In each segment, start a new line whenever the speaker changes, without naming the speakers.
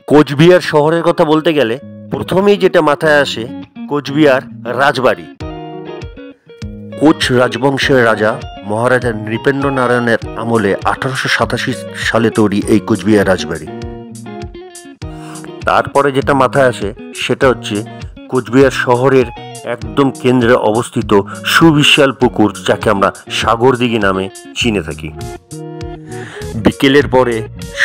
কোচবিহার শহরের কথা বলতে গেলে প্রথমেই যেটা মাথায় আসে কোচবিহার রাজবাড়ি। কোচ রাজবংশের রাজা মহারাজা নৃপেন্দ্র নারায়ণের আমলে 1887 সালে তৈরি এই কোচবিহার রাজবাড়ি। তারপরে যেটা মাথায় আসে সেটা হচ্ছে কোচবিহার শহরের একদম কেন্দ্রে অবস্থিত সুবিশাল পুকুর, যাকে আমরা সাগরদিঘি নামে চিনে থাকি। বিকেলের পরে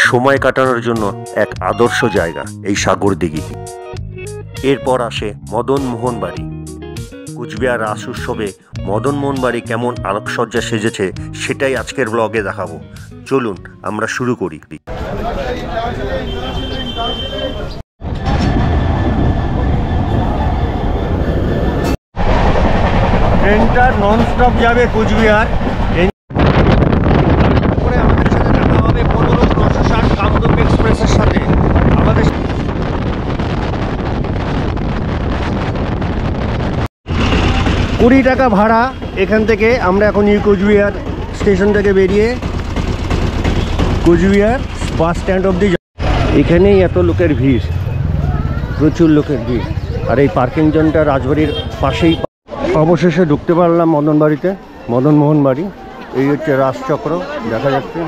সময় কাটানোর জন্য এক আদর্শ জায়গা এই সাগরদিঘি। এরপর আসে মদনমোহন বাড়ি। কোচবিহার রাস উৎসবে মদনমোহন বাড়ি কেমন আলোকসজ্জা সেজেছে সেটাই আজকের ব্লগে দেখাবো। চলুন আমরা শুরু করি। ট্রেনটা নন স্টপ যাবে কোচবিহার। পরে আমাদের সাথে দেখা হবে 1560 কামরূপ এক্সপ্রেসের সাথে। আমাদের 20 টাকা ভাড়া। এখান থেকে আমরা এখন নিউ কোচবিহার স্টেশন থেকে বেরিয়ে কোচবিহার বাস স্ট্যান্ড অবধি। এখানেই এত লোকের ভিড়, প্রচুর লোকের ভিড়। আর এই পার্কিং জোনটা রাজবাড়ির পাশেই। অবশেষে ঢুকতে পারলাম মদনমোহন বাড়ি। এই হচ্ছে রাজচক্র দেখা যাচ্ছে।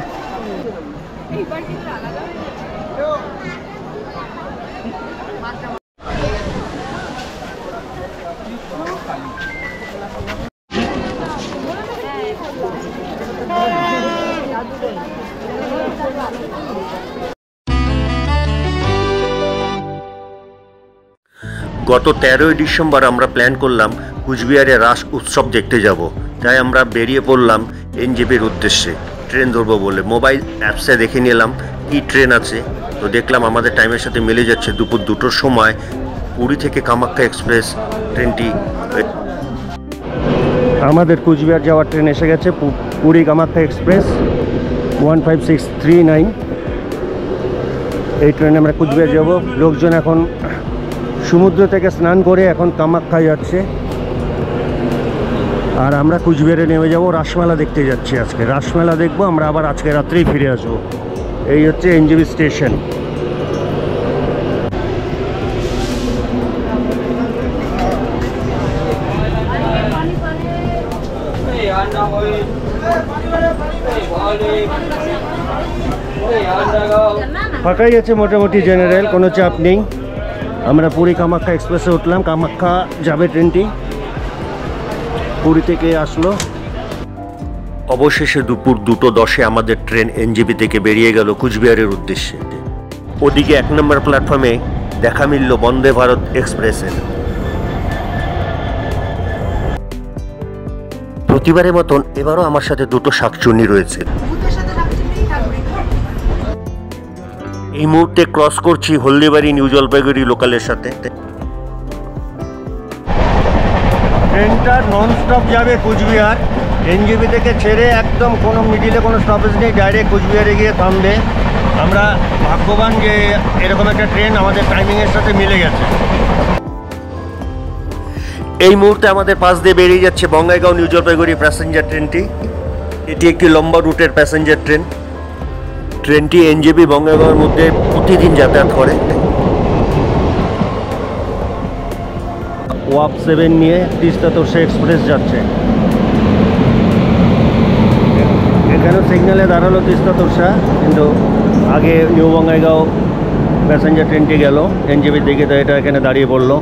গত 13ই ডিসেম্বর আমরা প্ল্যান করলাম কোচবিহারে রাস উৎসব দেখতে যাব। তাই আমরা বেরিয়ে পড়লাম এনজেপির উদ্দেশ্যে ট্রেন ধরবো বলে। মোবাইল অ্যাপসে দেখে নিলাম কি ট্রেন আছে, তো দেখলাম আমাদের টাইমের সাথে মিলে যাচ্ছে। দুপুর 2টোর সময় পুরী থেকে কামাখ্যা এক্সপ্রেস ট্রেনটি। আমাদের কোচবিহার যাওয়ার ট্রেন এসে গেছে, পুরী কামাখ্যা এক্সপ্রেস 15639। এই ট্রেনে আমরা কোচবিহার যাব। লোকজন এখন সমুদ্র থেকে স্নান করে এখন কামাখ্যায় যাচ্ছে। আর আমরা কোচবিহারে নেমে যাব, রাসমেলা দেখতে যাচ্ছি। আজকে রাসমেলা দেখবো আমরা, আবার আজকে রাত্রেই ফিরে আসবো। এই হচ্ছে এনজেপি স্টেশন। ফাঁকাই আছে মোটামুটি, জেনারেল, কোনো চাপ নেই। আমরা পুরী কামাখ্যা এক্সপ্রেসে উঠলাম। কামাখ্যা যাবে ট্রেনটি, পুরী থেকে আসলো। অবশেষে দুপুর 2:10 আমাদের ট্রেন এনজেপি থেকে বেরিয়ে গেল কোচবিহারের উদ্দেশ্যে। ওদিকে 1 নম্বর প্ল্যাটফর্মে দেখা মিলল বন্দে ভারত এক্সপ্রেসের। প্রতিবারের মতন এবারও আমার সাথে 2টো শাকচুন্নি রয়েছে। এই মুহূর্তে ক্রস করছি হলদিবাড়ি নিউ জলপাইগুড়ি লোকালের সাথে। ট্রেনটা নন স্টপ যাবে কোচবিহার। এনজেপি থেকে ছেড়ে একদম কোনো মিডিলে কোনো স্টপেজ নেই, ডাইরেক্ট কোচবিহারে গিয়ে থামবে। আমরা ভাগ্যবান যে এরকম একটা ট্রেন আমাদের টাইমিংয়ের সাথে মিলে গেছে। এই মুহূর্তে আমাদের পাশ দিয়ে বেরিয়ে যাচ্ছে বঙ্গাইগাঁও নিউ জলপাইগুড়ি প্যাসেঞ্জার ট্রেনটি। এটি একটি লম্বা রুটের প্যাসেঞ্জার ট্রেন। ট্রেনটি এনজেপি বঙ্গাইগাঁওয়ের মধ্যে প্রতিদিন যাতায়াত করে। ওয়াপ 7 নিয়ে তিস্তা তোরসা এক্সপ্রেস যাচ্ছে। এখানেও সিগন্যালে দাঁড়ালো তিস্তা তোরসা, কিন্তু আগে নিউ বঙ্গাইগাঁও প্যাসেঞ্জার ট্রেনটি গেল এনজেপির দিকে, তো এটা এখানে দাঁড়িয়ে পড়লো।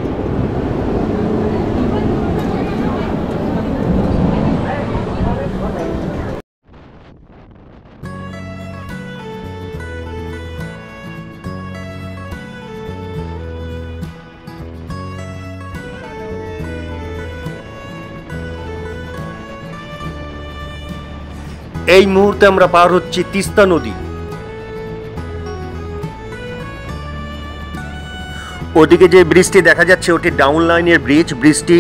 এই মুহূর্তে আমরা পার হচ্ছি তিস্তা নদী। ওদিকে যে ব্রিজটি দেখা যাচ্ছে ওটি ডাউন লাইনের ব্রিজ। ব্রিজটি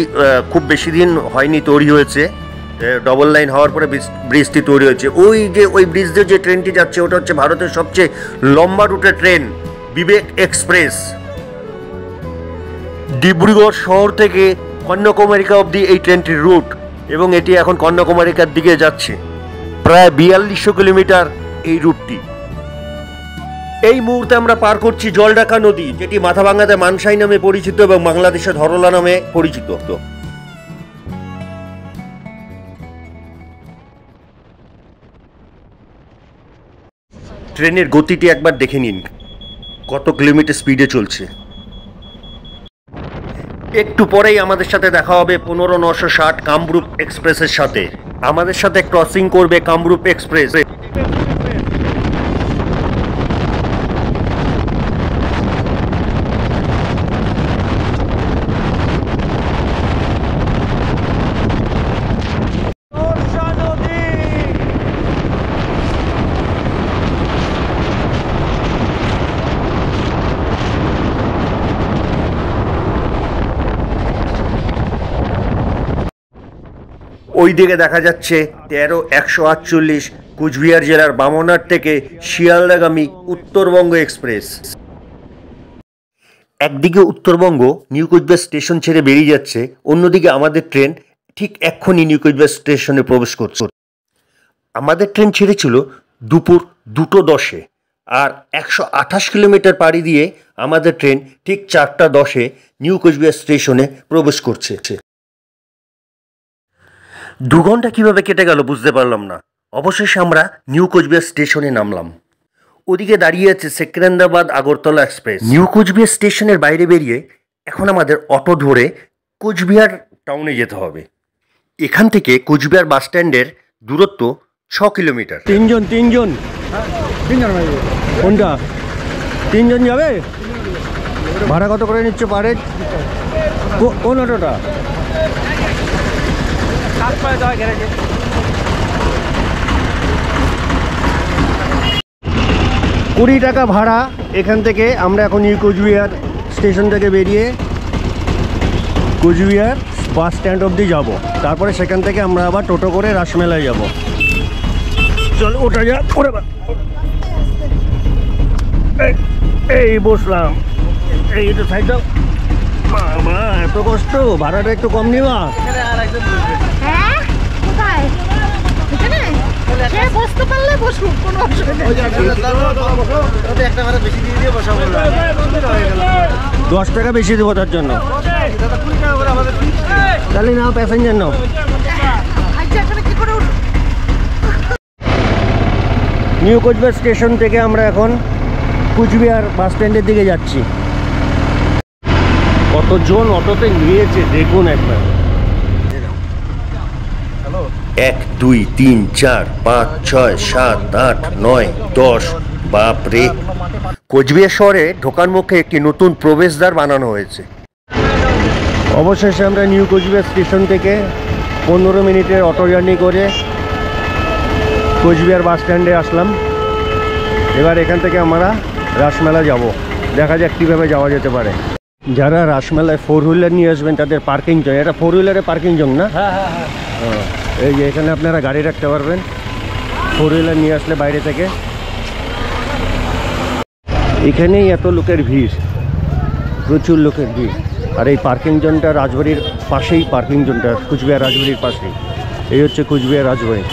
খুব বেশি দিন হয়নি তৈরি হয়েছে, ডবল লাইন হওয়ার পরে ব্রিজটি তৈরি হয়েছে। ওই ব্রিজ দিয়ে যে ট্রেনটি যাচ্ছে ওটা হচ্ছে ভারতের সবচেয়ে লম্বা রুটের ট্রেন বিবেক এক্সপ্রেস। ডিব্রুগড় শহর থেকে কন্যাকুমারিকা অবধি এই ট্রেনটির রুট, এবং এটি এখন কন্যাকুমারিকার দিকে যাচ্ছে। প্রায় 4200 কিলোমিটার এই রুটটি। এই মুহূর্তে আমরা পার করছি জলঢাকা নদী, যেটি মাথাভাঙ্গাতে মানসাই নামে পরিচিত এবং বাংলাদেশে ধরলা নামে পরিচিত। ট্রেনের গতিটি একবার দেখে নিন, কত কিলোমিটার স্পিডে চলছে। একটু পরেই আমাদের সাথে দেখা হবে 15960 কামরূপ এক্সপ্রেসের সাথে। আমাদের সাথে ক্রসিং করবে কামরূপ এক্সপ্রেস। ওই দিকে দেখা যাচ্ছে 13148 কুচবিহার জেলার বামনহাট থেকে শিয়ালদাগামী উত্তরবঙ্গ এক্সপ্রেস। একদিকে উত্তরবঙ্গ নিউ কোচবিহার স্টেশন ছেড়ে বেরিয়ে যাচ্ছে, অন্যদিকে আমাদের ট্রেন ঠিক এক্ষুনি নিউ কোচবিহার স্টেশনে প্রবেশ করছে। আমাদের ট্রেন ছেড়েছিল দুপুর 2:10-এ, আর 128 কিলোমিটার পাড়ি দিয়ে আমাদের ট্রেন ঠিক 4:10-এ নিউ কোচবিহার স্টেশনে প্রবেশ করছে। 2 ঘন্টা কীভাবে কেটে গেল বুঝতে পারলাম না। অবশেষে আমরা নিউ কোচবিহার স্টেশনে নামলাম। ওদিকে দাঁড়িয়ে আছে সেকেন্দ্রাবাদ আগরতলা এক্সপ্রেস। নিউ কোচবিহার স্টেশনের বাইরে বেরিয়ে এখন আমাদের অটো ধরে কোচবিহার টাউনে যেতে হবে। এখান থেকে কোচবিহার বাস স্ট্যান্ডের দূরত্ব 6 কিলোমিটার।
তিনজন কোনটা? 3 জন যাবে? ভাড়া কত করে নিচ্ছে পারে? কোন অটোটা? 20 টাকা ভাড়া। এখান থেকে আমরা এখন নিউ কোচবিহার স্টেশন থেকে বেরিয়ে কোচবিহার বাস স্ট্যান্ড অবধি যাব, তারপরে সেখান থেকে আমরা আবার টোটো করে রাসমেলায় যাব। চল ওটা যা ওরে, এই বসলাম, এই তো সাইড। বাবা এত কষ্ট, ভাড়াটা একটু কম নিবা?
বসতে পারলে বসুন, কোনো অসুবিধা নেই।
10 টাকা বেশি দেবো তার জন্য। তাহলে নাও প্যাসেঞ্জার নাও। নিউ কোচবিহার স্টেশন থেকে আমরা এখন কোচবিহার বাস স্ট্যান্ডের দিকে যাচ্ছি। কতজন অটোতে নিয়েছে দেখুন একবার।
1 2 3 4 5 6 7 8 9 10। বাপরে! কোচবিহার শহরে ঢোকার মুখে একটি নতুন প্রবেশদ্বার বানানো হয়েছে।
অবশেষে আমরা নিউ কোচবিহার স্টেশন থেকে 15 মিনিটের অটো জার্নি করে কোচবিহার বাস স্ট্যান্ডে আসলাম। এবার এখান থেকে আমরা রাসমেলা যাব, দেখা যাক কীভাবে যাওয়া যেতে পারে। যারা রাসমেলায় 4 হুইলার নিয়ে আসবেন তাদের পার্কিং জোন, এটা 4 হুইলারের পার্কিং জোন না? হ্যাঁ, এই যে এখানে আপনারা গাড়ি রাখতে পারবেন 4 হুইলার নিয়ে আসলে বাইরে থেকে। এখানেই এত লোকের ভিড়, প্রচুর লোকের ভিড়। আর এই পার্কিং জোনটা রাজবাড়ির পাশেই, পার্কিং জোনটা কোচবিহার রাজবাড়ির পাশেই। এই হচ্ছে কোচবিহার রাজবাড়ি।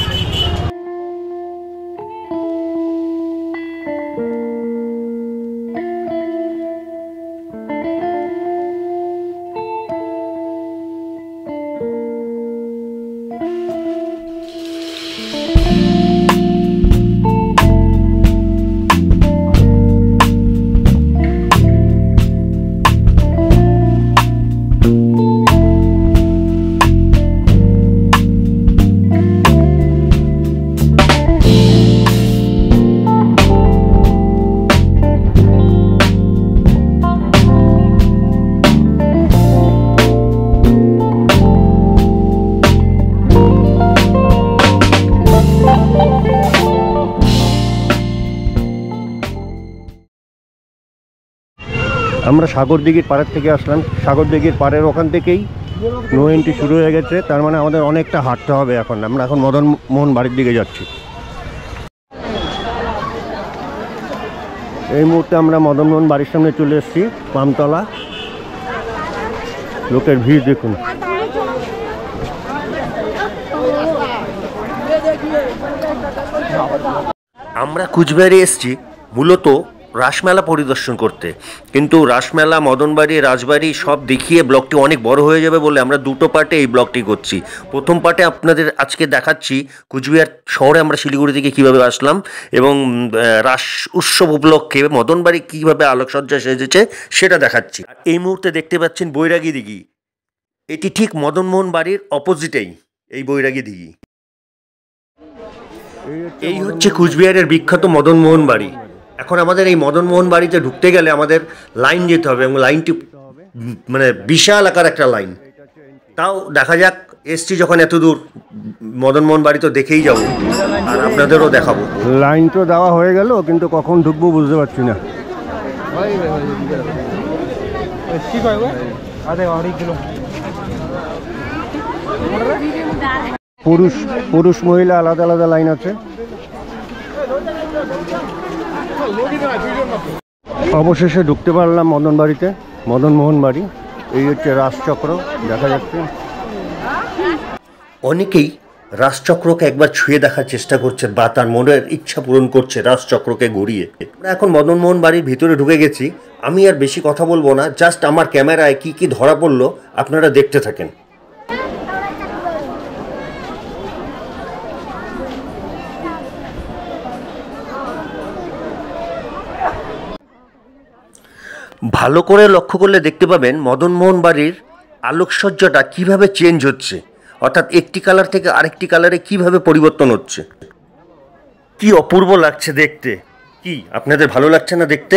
আমরা সাগরদিঘির পাড়ের থেকে আসলাম। সাগরদিঘির পাড়ের ওখান থেকেই নো এন্ট্রি শুরু হয়ে গেছে, তার মানে আমাদের অনেকটা হাঁটতে হবে। আমরা এখন মদন মোহন বাড়ির দিকে যাচ্ছি। এই মুহূর্তে আমরা মদন মোহন বাড়ির সামনে চলে এসেছি, পামতলা। লোকের ভিড় দেখুন।
আমরা কুচবিহারে এসেছি মূলত রাসমেলা পরিদর্শন করতে, কিন্তু রাসমেলা, মদনবাড়ি, রাজবাড়ি সব দেখিয়ে ব্লগটি অনেক বড় হয়ে যাবে বলে আমরা দুটো পার্টে এই ব্লগটি করছি। প্রথম পার্টে আপনাদের আজকে দেখাচ্ছি কুচবিহার শহরে আমরা শিলিগুড়ি থেকে কীভাবে আসলাম এবং রাস উৎসব উপলক্ষে মদনবাড়ি কীভাবে আলোকসজ্জা সেজেছে সেটা দেখাচ্ছি। এই মুহূর্তে দেখতে পাচ্ছেন বৈরাগী দিঘি, এটি ঠিক মদনমোহন বাড়ির অপোজিটেই এই বৈরাগী দিঘি। এই হচ্ছে কুচবিহারের বিখ্যাত মদনমোহন বাড়ি। এখন আমাদের এই মদনমোহন বাড়িতে ঢুকতে গেলে আমাদের লাইন যেতে হবে এবং লাইনটি মানে বিশাল আকার একটা লাইন। তাও দেখা যাক, এসছি যখন এত দূর, মদনমোহন বাড়ি তো দেখেই যাবো আর আপনাদেরও দেখাবো।
লাইন তো দেওয়া হয়ে গেল, কিন্তু কখন ঢুকবো বুঝতে পারছি না। পুরুষ মহিলা আলাদা আলাদা লাইন আছে। অবশেষে ঢুকতে পারলাম মদনবাড়িতে, মদনমোহন বাড়ি। এই হচ্ছে রাজচক্র দেখা যাচ্ছে।
অনেকেই রাজচক্রকে একবার ছুঁয়ে দেখার চেষ্টা করছে বা তার মনের ইচ্ছা পূরণ করছে রাজচক্রকে ঘুরিয়ে। আমরা এখন মদনমোহন বাড়ির ভিতরে ঢুকে গেছি। আমি আর বেশি কথা বলবো না, জাস্ট আমার ক্যামেরায় কি কি ধরা পড়লো আপনারা দেখতে থাকেন। ভালো করে লক্ষ্য করলে দেখতে পাবেন মদনমোহন বাড়ির আলোকসজ্জাটা কিভাবে চেঞ্জ হচ্ছে, অর্থাৎ একটি কালার থেকে আরেকটি কালারে কিভাবে পরিবর্তন হচ্ছে। কি অপূর্ব লাগছে দেখতে। কি আপনাদের ভালো লাগছে না দেখতে?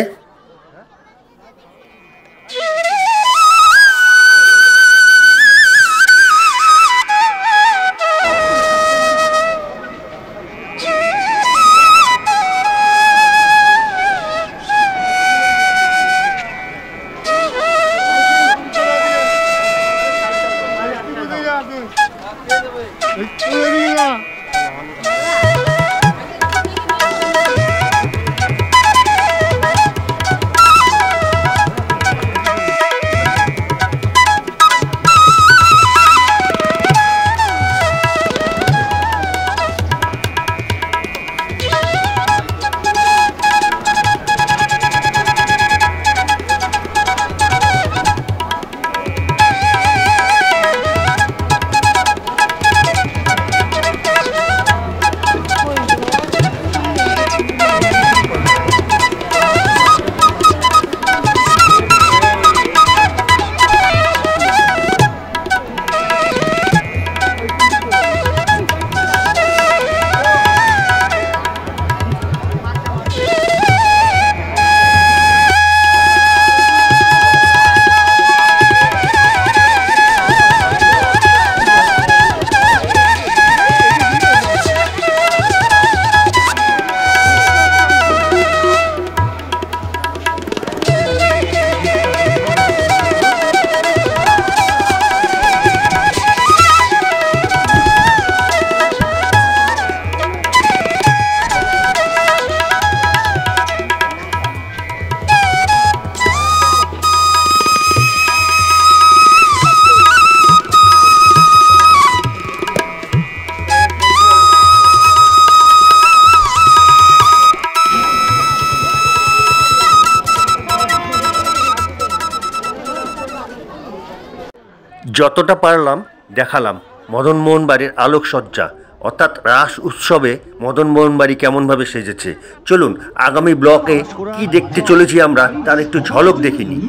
যতটা পারলাম দেখালাম মদনমোহন বাড়ির আলোকসজ্জা, অর্থাৎ রাস উৎসবে মদনমোহন বাড়ি কেমনভাবে সেজেছে। চলুন আগামী ব্লকে কি দেখতে চলেছি আমরা তার একটু ঝলক দেখে নিই।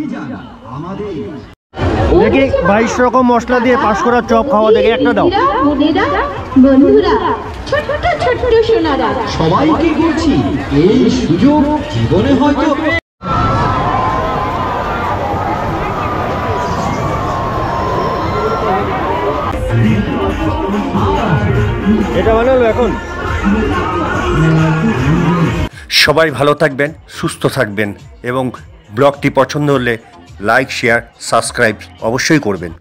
দেখি 22 রকম মশলা দিয়ে পাশ করা চপ খাওয়া, দেখে একটা দাও।
বন্ধুরা, ছোট্ট ছোট্ট সোনারা, সবাইকে বলছি এই সুযোগ জীবনে হয়তো।
এটা বানালো এখন।
সবাই ভালো থাকবেন, সুস্থ থাকবেন এবং ব্লগটি পছন্দ হলে লাইক, শেয়ার, সাবস্ক্রাইব অবশ্যই করবেন।